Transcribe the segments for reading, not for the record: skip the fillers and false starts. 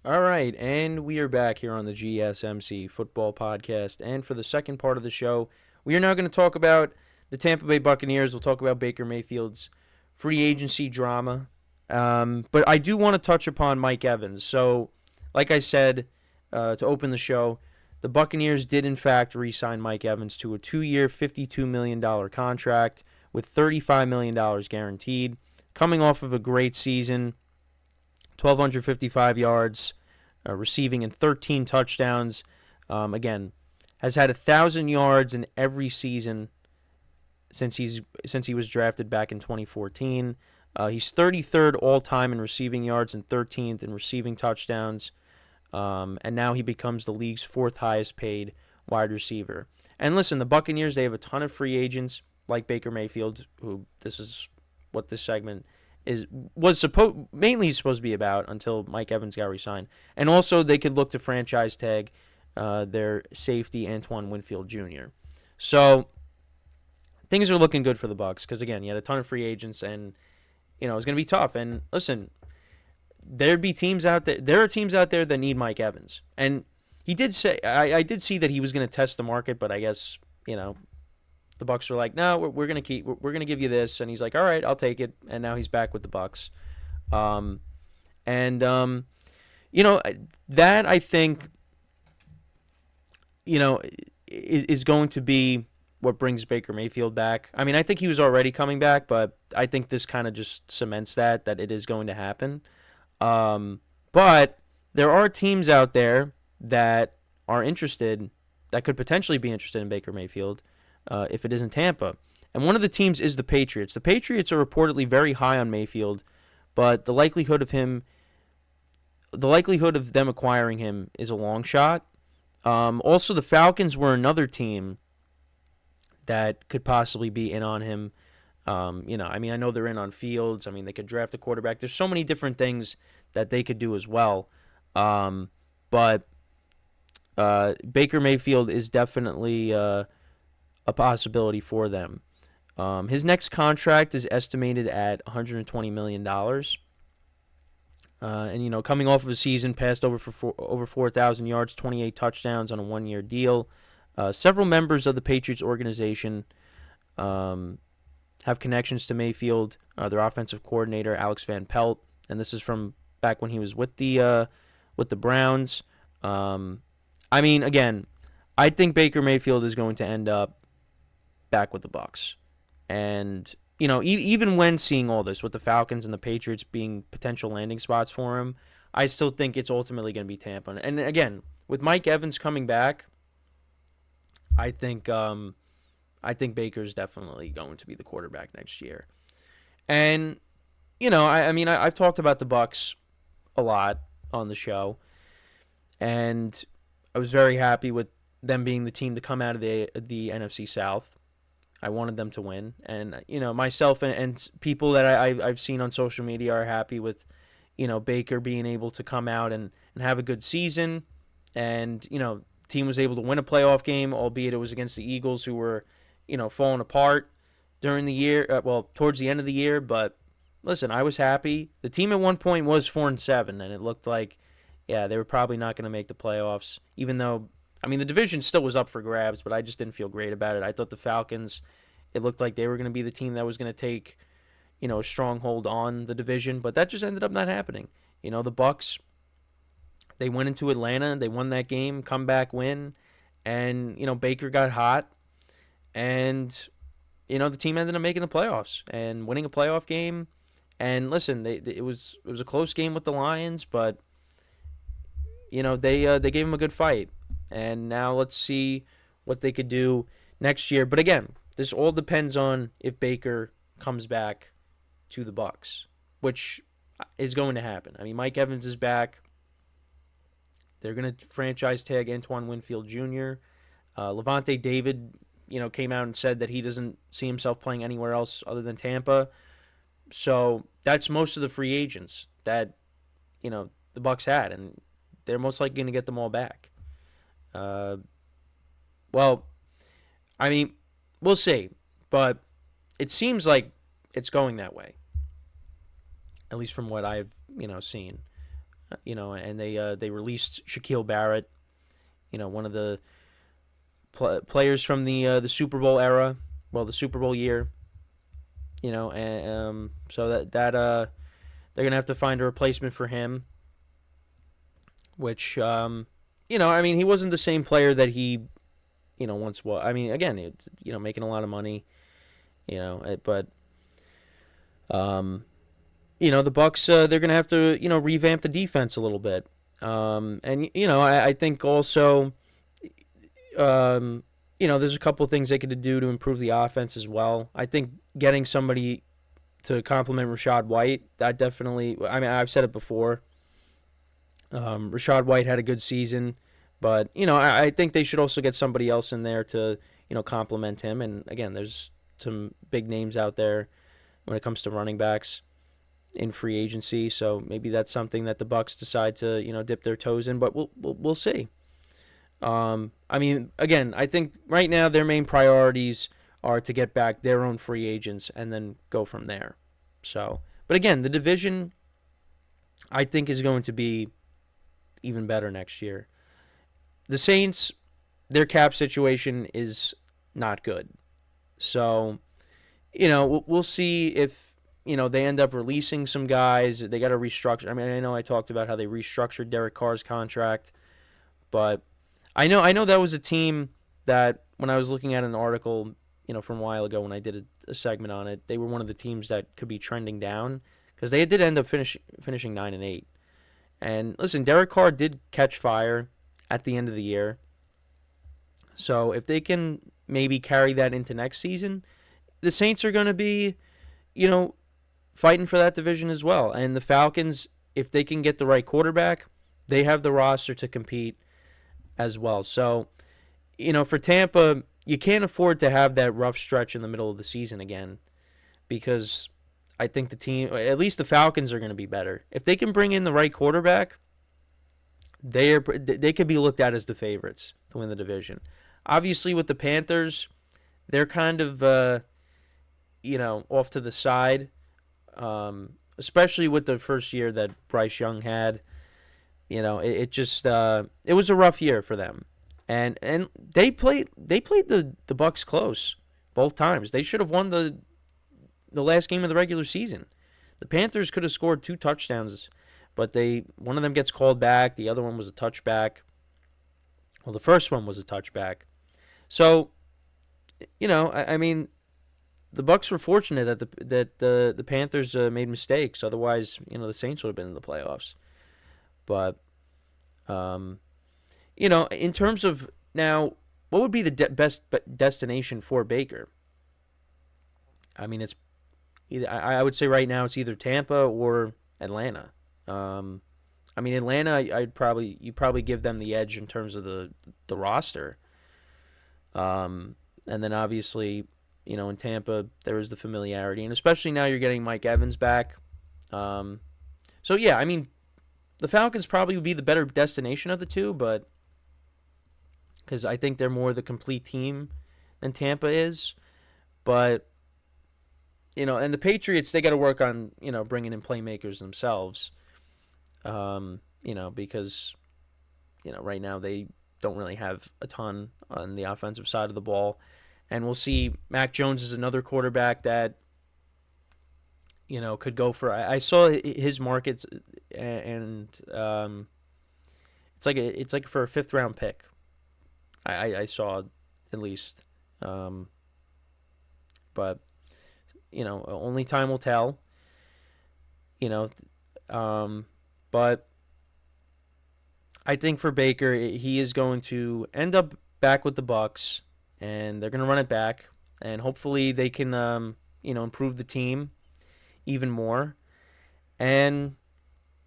All right, and we are back here on the GSMC Football Podcast. And for the second part of the show, we are now going to talk about the Tampa Bay Buccaneers. We'll talk about Baker Mayfield's free agency drama. But I do want to touch upon Mike Evans. So, like I said to open the show, the Buccaneers did, in fact, re-sign Mike Evans to a 2-year, $52 million contract with $35 million guaranteed, coming off of a great season. 1,255 yards, receiving in 13 touchdowns. Again, has had 1,000 yards in every season since he was drafted back in 2014. He's 33rd all time in receiving yards and 13th in receiving touchdowns. And now he becomes the league's fourth highest paid wide receiver. And listen, the Buccaneers, they have a ton of free agents like Baker Mayfield, who this is what this segment was mainly supposed to be about until Mike Evans got re-signed. And also they could look to franchise tag their safety Antoine Winfield Jr. So things are looking good for the Bucs because again, you had a ton of free agents and it's going to be tough. And listen, there'd be teams out there. There are teams out there that need Mike Evans. And he did say I did see that he was going to test the market, but I guess the Bucs were like, no, we're gonna give you this, and he's like, all right, I'll take it, and now he's back with the Bucs, that I think, is going to be what brings Baker Mayfield back. I mean, I think he was already coming back, but I think this kind of just cements that it is going to happen. But there are teams out there that are interested, that could potentially be interested in Baker Mayfield. If it isn't Tampa. And one of the teams is the Patriots. The Patriots are reportedly very high on Mayfield, but the likelihood of them acquiring him is a long shot. Also, the Falcons were another team that could possibly be in on him. I know they're in on Fields. I mean, they could draft a quarterback. There's so many different things that they could do as well. But Baker Mayfield is definitely a possibility for them. His next contract is estimated at $120 million. And coming off of a season passed over 4,000 yards, 28 touchdowns on a one-year deal. Several members of the Patriots organization have connections to Mayfield. Their offensive coordinator, Alex Van Pelt, and this is from back when he was with the Browns. Again, I think Baker Mayfield is going to end up back with the Bucs. And, even when seeing all this with the Falcons and the Patriots being potential landing spots for him, I still think it's ultimately going to be Tampa. And again, with Mike Evans coming back, I think Baker's definitely going to be the quarterback next year. And, I've talked about the Bucs a lot on the show, and I was very happy with them being the team to come out of the NFC South. I wanted them to win, and myself and people that I've seen on social media are happy with Baker being able to come out and have a good season, and the team was able to win a playoff game, albeit it was against the Eagles, who were falling apart during the year, towards the end of the year. But listen, I was happy. The team at one point was 4-7, and it looked like they were probably not going to make the playoffs, even though. The division still was up for grabs, but I just didn't feel great about it. I thought the Falcons, it looked like they were going to be the team that was going to take, a stronghold on the division, but that just ended up not happening. The Bucs, they went into Atlanta, they won that game, comeback win, and, Baker got hot, and, the team ended up making the playoffs and winning a playoff game. And listen, it was a close game with the Lions, but, they gave them a good fight. And now let's see what they could do next year. But again, this all depends on if Baker comes back to the Bucs, which is going to happen. Mike Evans is back. They're going to franchise tag Antoine Winfield Jr. Levante David, came out and said that he doesn't see himself playing anywhere else other than Tampa. So that's most of the free agents that, the Bucs had, and they're most likely going to get them all back. We'll see, but it seems like it's going that way, at least from what I've, seen. and they released Shaquille Barrett, one of the players from the Super Bowl era, well, the Super Bowl year, and so that they're gonna have to find a replacement for him, which he wasn't the same player that he once was. I mean, again, it's making a lot of money, but the Bucks they're gonna have to revamp the defense a little bit, and I think also there's a couple of things they could do to improve the offense as well. I think getting somebody to complement Rachaad White, that definitely. I mean, I've said it before. Rachaad White had a good season, but I think they should also get somebody else in there to complement him. And again, there's some big names out there when it comes to running backs in free agency, so maybe that's something that the Bucks decide to dip their toes in. But we'll see. I mean, again, I think right now their main priorities are to get back their own free agents and then go from there. So, but again, the division I think is going to be even better next year. The Saints, their cap situation is not good. So, we'll see if, they end up releasing some guys. They got to restructure. I mean, I know I talked about how they restructured Derek Carr's contract, but I know that was a team that when I was looking at an article, from a while ago when I did a segment on it, they were one of the teams that could be trending down because they did end up finishing 9-8. And listen, Derek Carr did catch fire at the end of the year. So if they can maybe carry that into next season, the Saints are going to be, fighting for that division as well. And the Falcons, if they can get the right quarterback, they have the roster to compete as well. So, for Tampa, you can't afford to have that rough stretch in the middle of the season again because I think the team, at least the Falcons, are going to be better. If they can bring in the right quarterback, they could be looked at as the favorites to win the division. Obviously, with the Panthers, they're kind of, off to the side, especially with the first year that Bryce Young had. It was a rough year for them, and they played the Bucks close both times. They should have won the last game of the regular season. The Panthers could have scored 2 touchdowns, but one of them gets called back. The other one was a touchback. Well, the first one was a touchback. So, I mean, the Bucks were fortunate that the Panthers made mistakes. Otherwise, the Saints would have been in the playoffs. But, in terms of now, what would be the best destination for Baker? I mean, it's either I would say right now it's either Tampa or Atlanta. I mean, Atlanta, you'd probably give them the edge in terms of the roster. And then obviously, in Tampa there is the familiarity, and especially now you're getting Mike Evans back. So yeah, I mean, the Falcons probably would be the better destination of the two, but because I think they're more the complete team than Tampa is. But, and the Patriots, they got to work on, bringing in playmakers themselves, because, right now they don't really have a ton on the offensive side of the ball. And we'll see. Mac Jones is another quarterback that, could go for. I saw his markets, and it's like for a 5th round pick. I saw at least, but only time will tell. But I think for Baker, he is going to end up back with the Bucks, and they're going to run it back, and hopefully they can improve the team even more, and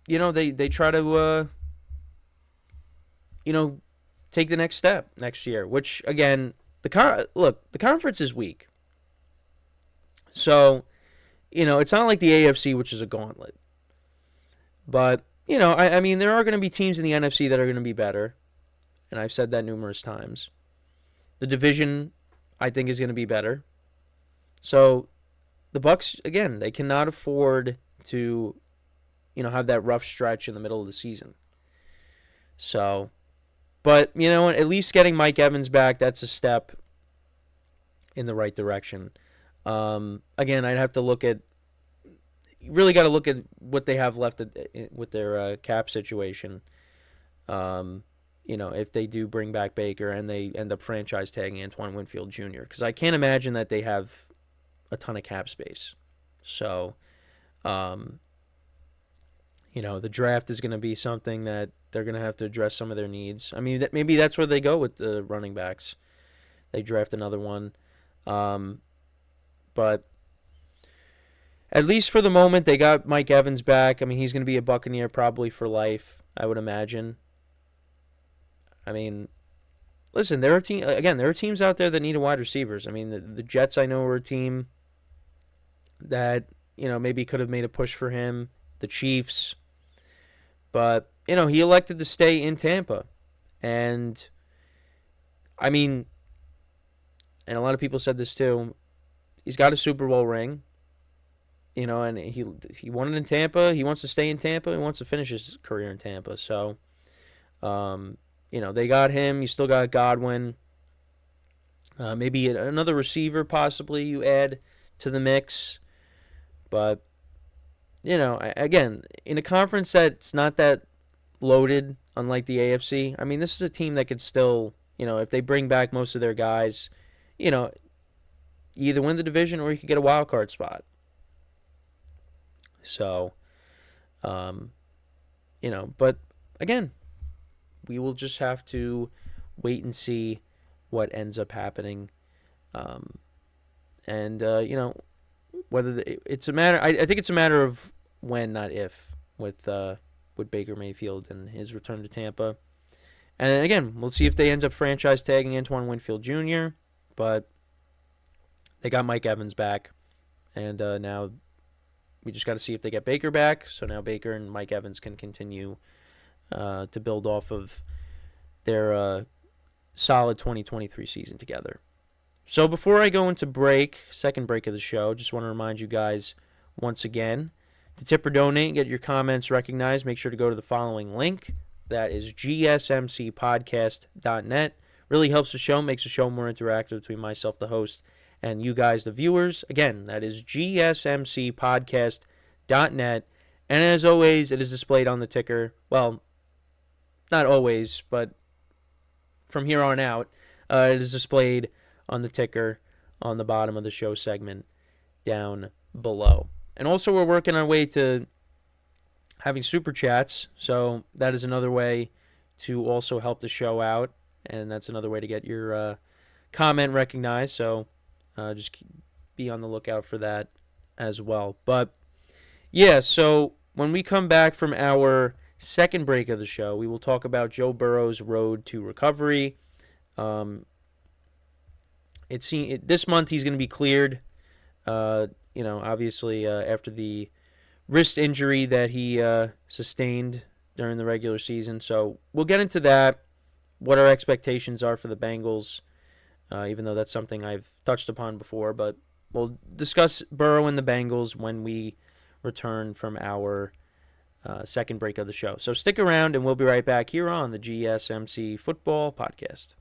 they try to take the next step next year, which again, the conference is weak. So, it's not like the AFC, which is a gauntlet. But, I mean, there are going to be teams in the NFC that are going to be better, and I've said that numerous times. The division, I think, is going to be better. So, the Bucks, again, they cannot afford to, have that rough stretch in the middle of the season. So, but, at least getting Mike Evans back, that's a step in the right direction. Again, I'd have to look at, really got to look at what they have left with their cap situation. If they do bring back Baker and they end up franchise tagging Antoine Winfield Jr., because I can't imagine that they have a ton of cap space. So, the draft is going to be something that they're going to have to address some of their needs. I mean, maybe that's where they go with the running backs. They draft another one. But at least for the moment, they got Mike Evans back. I mean, he's going to be a Buccaneer probably for life, I would imagine. I mean, listen, there are teams out there that need a wide receivers. I mean, the Jets, I know, are a team that, maybe could have made a push for him. The Chiefs. But, he elected to stay in Tampa. And, I mean, and a lot of people said this too, he's got a Super Bowl ring. And he won it in Tampa. He wants to stay in Tampa. He wants to finish his career in Tampa. So, they got him. You still got Godwin. Maybe another receiver possibly you add to the mix. But, again, in a conference that's not that loaded, unlike the AFC, I mean, this is a team that could still, if they bring back most of their guys, either win the division or you could get a wild card spot. So, but again, we will just have to wait and see what ends up happening. Whether it's a matter, I think it's a matter of when, not if, with Baker Mayfield and his return to Tampa. And again, we'll see if they end up franchise tagging Antoine Winfield Jr., but they got Mike Evans back, and now we just got to see if they get Baker back. So now Baker and Mike Evans can continue to build off of their solid 2023 season together. So before I go into second break of the show, just want to remind you guys once again, to tip or donate and get your comments recognized, make sure to go to the following link. That is gsmcspodcast.net. Really helps the show, makes the show more interactive between myself, the host, and you guys, the viewers. Again, that is gsmcspodcast.net. And as always, it is displayed on the ticker. Well, not always, but from here on out, it is displayed on the ticker on the bottom of the show segment down below. And also, we're working our way to having super chats, so that is another way to also help the show out, and that's another way to get your comment recognized. So just be on the lookout for that as well. But yeah, so when we come back from our second break of the show, we will talk about Joe Burrow's road to recovery. This month he's going to be cleared. Obviously after the wrist injury that he sustained during the regular season. So we'll get into that, what our expectations are for the Bengals, even though that's something I've touched upon before. But we'll discuss Burrow and the Bengals when we return from our second break of the show. So stick around, and we'll be right back here on the GSMC Football Podcast.